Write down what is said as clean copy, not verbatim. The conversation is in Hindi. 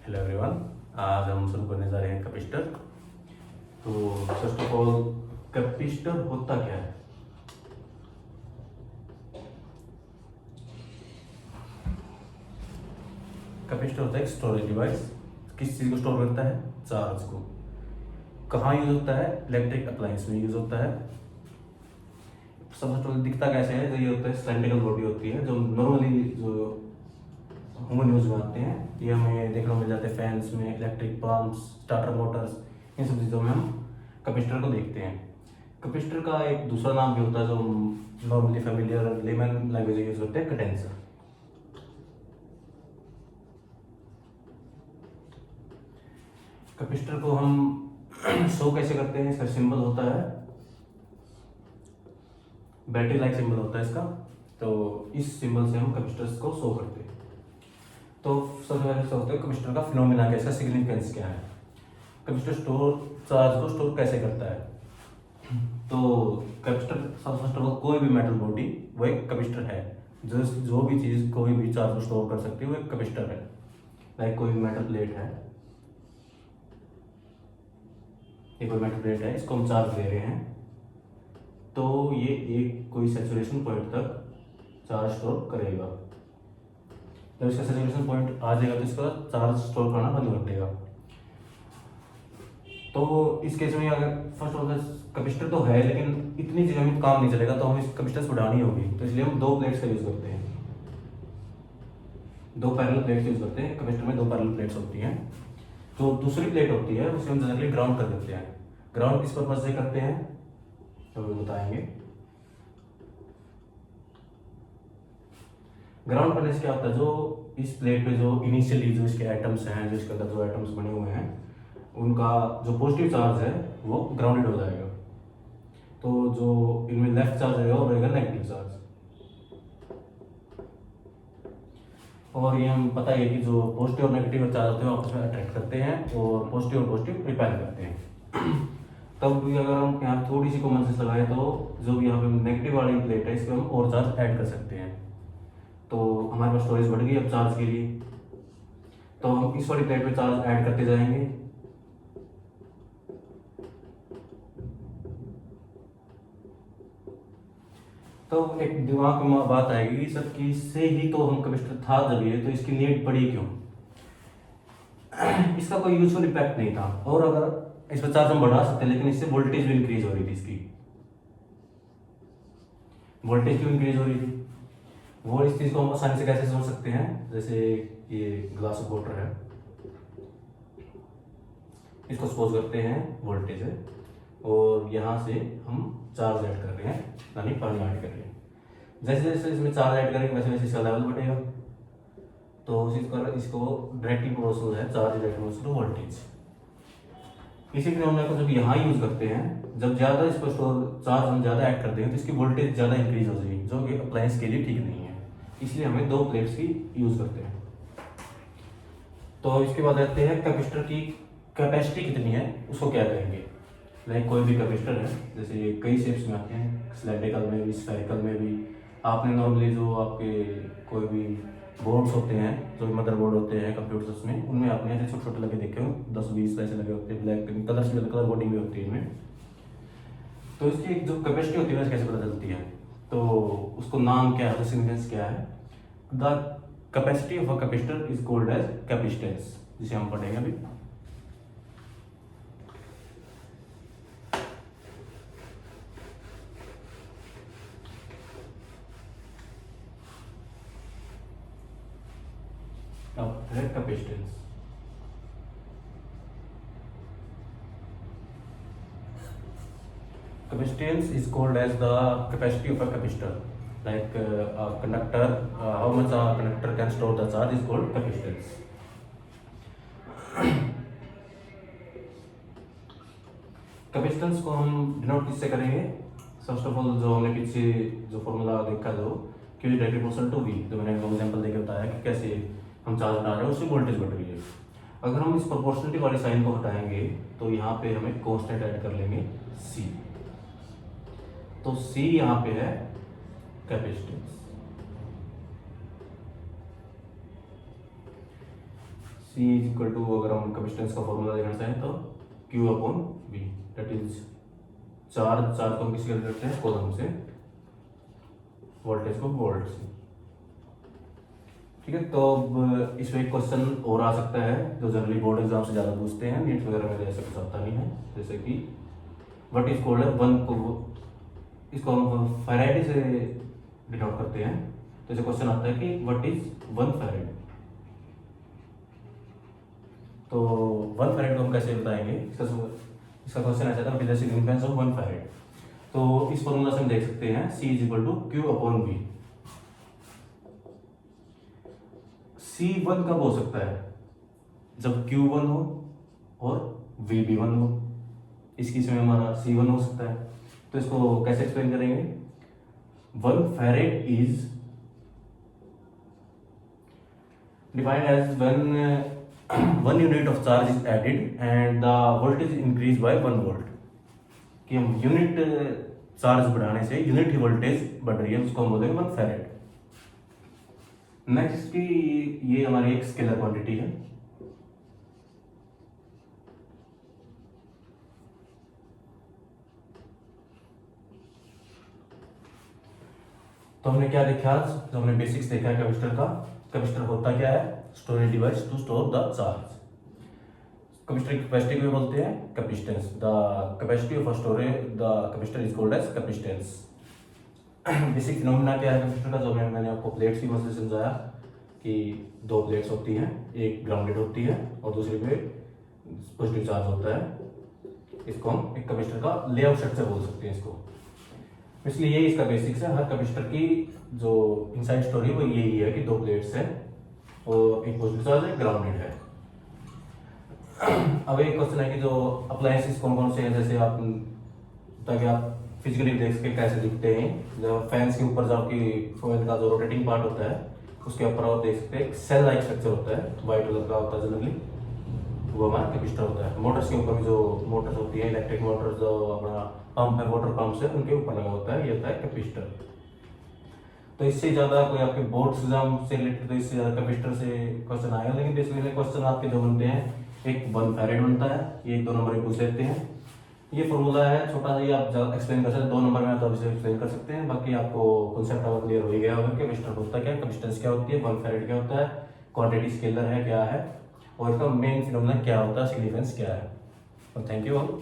Hello everyone. आज हम शुरू करने जा रहे हैं कैपेसिटर। तो फर्स्ट ऑफ ऑल कैपेसिटर होता क्या है? कैपेसिटर होता है एक स्टोरेज डिवाइस। किस चीज़ को स्टोर करता है? चार्ज को। कहाँ यूज होता है? इलेक्ट्रिक अप्लायंस में यूज होता है। सबसे दिखता कैसे है? तो ये होता है सिलेंड्रिकल बॉडी होती है, जो नॉर्मली जो ह्यूमन यूज में आते हैं। ये हमें देखने को मिल जाते हैं फैंस में, इलेक्ट्रिक पंप्स, स्टार्टर मोटर्स, इन सब चीज़ों में हम कैपेसिटर को देखते हैं। कैपेसिटर का एक दूसरा नाम भी होता है जो normally familiar layman language use होते हैं, कंडेंसर। कैपेसिटर को हम शो कैसे करते हैं? इसका सिंबल होता है बैटरी लाइक सिंबल होता है इसका। तो इस सिंबल से हम कैपेसिटर्स को शो करते हैं। तो सबसे पहले क्या होता है कैपेसिटर का फिनोमिना, क्या इसका सिग्निफिकेंस क्या है? कैपेसिटर स्टोर चार्ज को स्टोर कैसे करता है? तो कैपेसिटर फर्स्ट ऑफ ऑल कोई भी मेटल बॉडी वो एक कैपेसिटर है। जो भी चीज़ कोई भी चार्ज को स्टोर कर सकती है वो एक कैपेसिटर है। लाइक कोई भी मेटल प्लेट है, ये कोई मेटल प्लेट है, इसको हम चार्ज दे रहे हैं तो ये एक कोई सैचुरेशन पॉइंट तक चार्ज स्टोर करेगा। जब इसका सैचुरेशन पॉइंट आ जाएगा तो इसका चार्ज स्टोर करना बंद कर देगा। तो इस केस में अगर फर्स्ट ऑफ ऑल कैपेसिटर तो है लेकिन इतनी चीज़ों में काम नहीं चलेगा, तो हम इस कैपेसिटेंस बढ़ानी होगी। तो इसलिए हम दो प्लेट्स का यूज़ करते हैं, दो पैरेलल प्लेट्स यूज़ करते हैं। कैपेसिटर में दो पैरेलल प्लेट्स होती हैं। तो दूसरी प्लेट होती है उसे हम जनरली ग्राउंड कर देते हैं। ग्राउंड किस पर्पज से करते हैं तो बताएंगे। ग्राउंड करने से क्या होता है, जो इस प्लेट पे जो इनिशियली जो इसके एटम्स हैं, जो इसके अंदर जो एटम्स बने हुए हैं, उनका जो पॉजिटिव चार्ज है वो ग्राउंडेड हो जाएगा। तो जो इनमें लेफ्ट चार्ज रहेगा वो रहेगा नेगेटिव चार्ज। और ये हम पता है कि जो पॉजिटिव और नेगेटिव चार्ज होते हैं आपस में अट्रैक्ट करते हैं और पॉजिटिव रिपेल करते हैं। तब भी अगर हम यहाँ थोड़ी सी कॉमन सेंस लगाए तो जो यहाँ पे नेगेटिव वाली प्लेट है इस पर हम और चार्ज ऐड कर सकते हैं। तो हमारे पास स्टोरेज बढ़ गई अब चार्ज के लिए, तो हम इस वाली प्लेट पे चार्ज ऐड करते जाएंगे। तो एक दिमाग में बात आएगी कि सर कि इससे ही तो हम कैपेसिटर था जब ये, तो इसकी नीड पड़ी क्यों? इसका कोई यूजफुल इम्पैक्ट नहीं था, और अगर इस पर चार्ज हम बढ़ा सकते हैं लेकिन इससे वोल्टेज भी इंक्रीज हो रही थी। इसकी वोल्टेज क्यों इंक्रीज हो रही थी? वो इस चीज को हम आसानी से कैसे समझ सकते हैं? जैसे ये ग्लास ऑफ वाटर है, इसको सपोज करते हैं वोल्टेज है और यहाँ से हम चार्ज ऐड कर रहे हैं, यानी पानी ऐड कर रहे हैं। जैसे जैसे इसमें चार्ज ऐड करेंगे वैसे वैसे इसका लेवल बढ़ेगा। तो इसको डायरेक्टली प्रोपोर्शनल है charge directly proportional to voltage. इसी फिनोमेना को जब यहाँ यूज करते हैं, जब ज़्यादा इस पर चार्ज हम ज़्यादा ऐड करते हैं तो इसकी वोल्टेज ज़्यादा इंक्रीज हो जाएगी, जो कि अप्लायंस के लिए ठीक नहीं है। इसलिए हमें दो प्लेट्स की यूज करते हैं। तो इसके बाद आते हैं कैपेसिटर की कैपेसिटी कितनी है, उसको क्या कहेंगे। लाइक कोई भी कैपेसिटर है, जैसे कई शेप्स में आते हैं, सिलेंड्रिकल में भी, स्फेरिकल में भी। आपने नॉर्मली जो आपके कोई भी बोर्ड्स होते हैं, जो मदरबोर्ड होते हैं कंप्यूटर्स में, उनमें आपने ऐसे छोटे छोटे लगे देखे हो, 10-20 ऐसे लगे होते हैं, ब्लैक कलर्स भी, कलर कोडिंग भी होती है इनमें। तो इसकी जो कैपेसिटी होती है कैसे पता चलती है? तो उसको नाम क्या है, सिग्निफिकेंस क्या है? The capacity of a capacitor is called as capacitance, जिसे हम पढ़ेंगे अभी। अब है capacitance. Capacitance is called as the capacity of a capacitor. Like a conductor, how much a conductor can store the charge is called capacitance. Capacitance को हम डिनोट किससे करेंगे? फर्स्ट ऑफ ऑल जो हमने पीछे जो फॉर्मूला देखा, जो Q is directly proportional to V, जो मैंने एग्जांपल देके बताया कि कैसे हम चार्ज बढ़ा रहे हैं उससे वोल्टेज बढ़ रही है। अगर हम इस प्रोपोर्शनलिटी वाले साइन को हटाएंगे तो यहाँ पे हमें कांस्टेंट ऐड कर लेंगे C। तो C यहाँ पे है capacitance. C C is equal to, अगर हम कैपेसिटेंस का फॉर्मूला देखना चाहें तो Q upon V, that is charge को हम किसी करते हैं कॉलम से, वोल्टेज को वोल्ट से। ठीक है, तो अब इसमें एक क्वेश्चन और आ सकता है जो जनरली बोर्ड एग्जाम से ज़्यादा पूछते हैं, नीट वगैरह में ऐसा कुछ आता नहीं है। जैसे कि व्हाट इज कॉल्ड है वन को, इसको हम फैराड से डिनोट करते हैं। तो ऐसे क्वेश्चन आता है कि व्हाट इज वन फैराड। तो वन फैराड को हम कैसे बताएंगे, इसका क्वेश्चन ऐसा था, what is the significance of one farad. तो इस फॉर्मूला से हम देख सकते हैं C is equal to Q upon V. C 1 कब हो सकता है, जब Q 1 हो और V भी 1 हो। इस केस में हमारा C 1 हो सकता है। तो इसको कैसे एक्सप्लेन करेंगे, 1 farad is defined as when 1 unit of charge is added and the voltage increase by 1 volt. कि हम यूनिट चार्ज बढ़ाने से यूनिट ही वोल्टेज बढ़ रही है, उसको हम बोलेंगे 1 फैराड। नेक्स्ट की ये हमारी एक स्केलर क्वांटिटी है। तो हमने क्या देखा आज, जो हमने बेसिक्स देखा है कैपेसिटर का। कैपेसिटर होता क्या है, storage device to store the charge. Capacitor की कैपेसिटी को बोलते हैं capacitance. The capacity of storage the capacitor is called as capacitance. Basic phenomena क्या है कैपेसिटर का, जो मैंने आपको प्लेट्स की मदद से समझाया कि 2 प्लेट्स होती हैं, एक ग्राउंडेड होती है और दूसरी पे पॉजिटिव चार्ज होता है। इसको हम एक कैपेसिटर का लेआउट स्ट्रक्चर बोल सकते हैं इसको। इसलिए ये इसका बेसिक्स है। हर कैपेसिटर की जो इनसाइड स्टोरी वो यही है कि 2 प्लेट्स है और एक पॉजिटिव चार्ज है, ग्राउंडेड है। अब एक क्वेश्चन है कि जो अप्लायंसेस कौन कौन से हैं, जैसे आप, ताकि आप फिजिकली देख सके कैसे दिखते हैं। जब फैंस के ऊपर जाओ कि फैन का जो रोटेटिंग पार्ट होता है उसके ऊपर आप देख सकते हैं सेल लाइक स्ट्रक्चर होता है, वाइट कलर का होता है जनरली, वो हमारा कैपेसिटर होता है। मोटर्स के ऊपर भी जो मोटर्स होती है, इलेक्ट्रिक मोटर, जो अपना पंप है, वाटर पंप से उनके ऊपर लगा होता है, ये होता है कैपेसिटर। तो इससे ज़्यादा कोई आपके बोर्ड्स एग्जाम से रिलेटेड तो इससे ज़्यादा कैपेसिटर से क्वेश्चन आएगा, लेकिन बेसिकली क्वेश्चन आपके जो बनते हैं, एक 1 फैराड बनता है, ये 2 नंबर में पूछ लेते हैं। ये फॉर्मूला है छोटा सा, ये आप एक्सप्लेन कर सकते हैं 2 नंबर में, तो आप इसे एक्सप्लेन कर सकते हैं। बाकी आपको कॉन्सेप्ट आपको क्लियर हो ही गया होगा कि कैपेसिटर होता क्या है, कैपेसिटेंस क्या होती है, 1 फैराड क्या होता है, क्वांटिटी स्केलर है क्या है, और इसका मेन फिनोमेना क्या होता है, सिग्निफिकेंस क्या है। और थैंक यू ऑल।